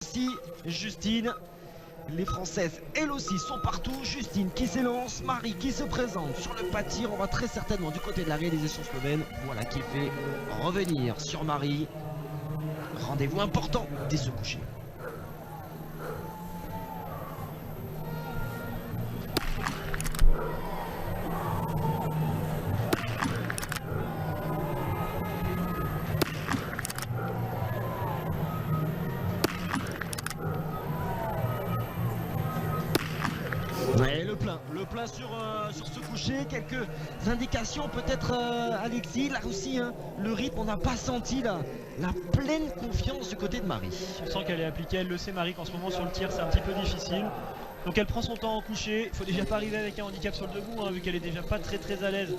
Si Justine, les Françaises elles aussi sont partout. Justine qui s'élance, Marie qui se présente sur le pâtir. On va très certainement du côté de la réalisation slovène. Voilà qui fait revenir sur Marie. Rendez-vous important dès ce coucher. Ouais, le plein sur ce coucher, quelques indications peut-être Alexis, là aussi hein, le rythme on n'a pas senti la pleine confiance du côté de Marie. On sent qu'elle est appliquée, elle le sait Marie qu'en ce moment sur le tir c'est un petit peu difficile. Donc elle prend son temps en coucher, il faut déjà pas arriver avec un handicap sur le debout hein, vu qu'elle est déjà pas très à l'aise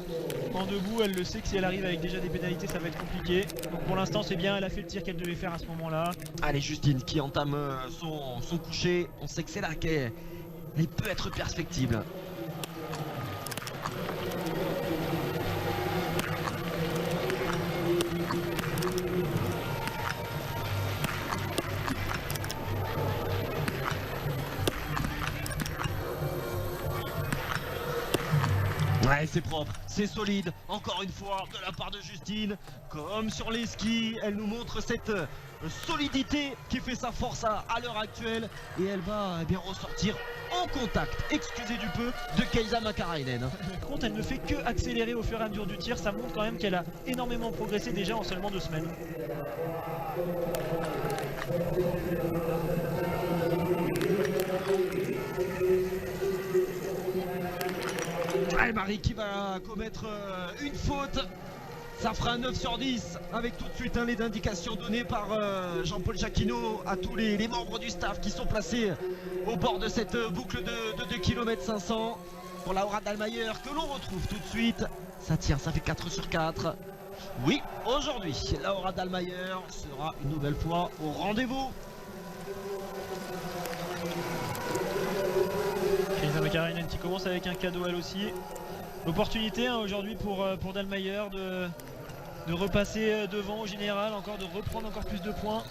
en debout, elle le sait que si elle arrive avec déjà des pénalités ça va être compliqué. Donc pour l'instant c'est bien, elle a fait le tir qu'elle devait faire à ce moment là. Allez Justine qui entame son coucher, on sait que c'est là qu'elle peut être perfectible. Ouais, c'est propre, c'est solide, encore une fois de la part de Justine. Comme sur les skis, elle nous montre cette solidité qui fait sa force à l'heure actuelle. Et elle va bien ressortir en contact, excusez du peu, de Kaisa Makarainen. Par contre elle ne fait que accélérer au fur et à mesure du tir, ça montre quand même qu'elle a énormément progressé déjà en seulement 2 semaines. Allez, Marie qui va commettre une faute. Ça fera un 9 sur 10 avec tout de suite les indications données par Jean-Paul Jacquinot à tous les membres du staff qui sont placés au bord de cette boucle de 2 km 500 pour Laura Dahlmeier que l'on retrouve tout de suite. Ça tire, ça fait 4 sur 4. Oui, aujourd'hui, Laura Dahlmeier sera une nouvelle fois au rendez-vous. Kaisa Makarainen qui commence avec un cadeau elle aussi. L'opportunité hein, aujourd'hui pour Dahlmeier de repasser devant au général, encore de reprendre encore plus de points.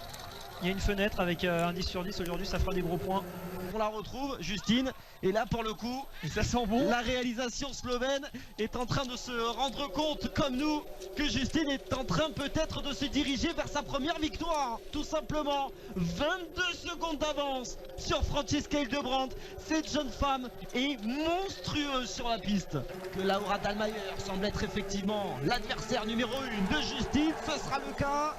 Il y a une fenêtre avec un 10 sur 10 aujourd'hui, ça fera des gros points. On la retrouve, Justine, et là pour le coup, ça sent bon. La réalisation slovène est en train de se rendre compte, comme nous, que Justine est en train peut-être de se diriger vers sa première victoire. Tout simplement, 22 secondes d'avance sur Franziska Hildebrandt. Cette jeune femme est monstrueuse sur la piste. Que Laura Dahlmeier semble être effectivement l'adversaire numéro 1 de Justine, ce sera le cas.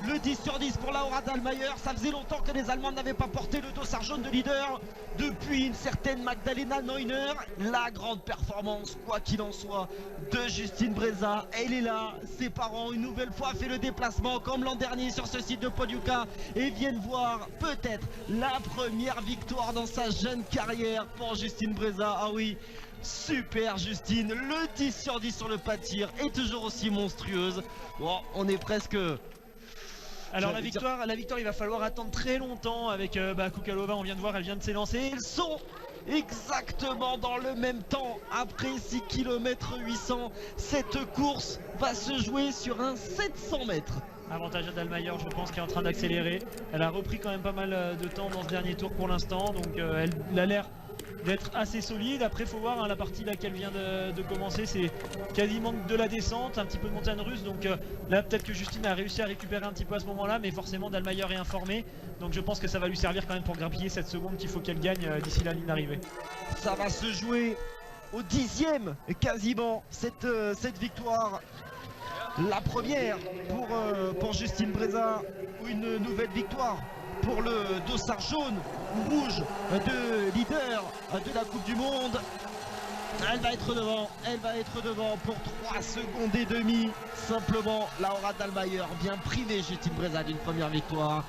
Le 10 sur 10 pour Laura Dahlmeier. Ça faisait longtemps que les Allemands n'avaient pas porté le dossard jaune de leader depuis une certaine Magdalena Neuner. La grande performance, quoi qu'il en soit, de Justine Breza. Elle est là, ses parents une nouvelle fois fait le déplacement comme l'an dernier sur ce site de Podjuka et viennent voir peut-être la première victoire dans sa jeune carrière pour Justine Breza. Ah oui, super Justine, le 10 sur 10 sur le pâtir est toujours aussi monstrueuse. Bon, on est presque... Alors la victoire il va falloir attendre très longtemps avec Kukalova, on vient de voir, elle vient de s'élancer. Ils sont exactement dans le même temps après 6 km 800. Cette course va se jouer sur un 700 mètres. Avantage à Dahlmeier, je pense, qui est en train d'accélérer. Elle a repris quand même pas mal de temps dans ce dernier tour pour l'instant, donc elle a l'air d'être assez solide. Après faut voir hein, la partie là qu'elle vient de commencer, c'est quasiment de la descente, un petit peu de montagne russe, donc là peut-être que Justine a réussi à récupérer un petit peu à ce moment là, mais forcément Dahlmeier est informé, donc je pense que ça va lui servir quand même pour grappiller cette seconde qu'il faut qu'elle gagne d'ici la ligne d'arrivée. Ça va se jouer au 10e quasiment cette victoire. La première pour Justine Breza, ou une nouvelle victoire pour le dossard jaune ou rouge de leader de la Coupe du Monde. Elle va être devant pour 3 secondes et demie. Simplement, Laura Dahlmeier vient priver Justine Breza d'une première victoire.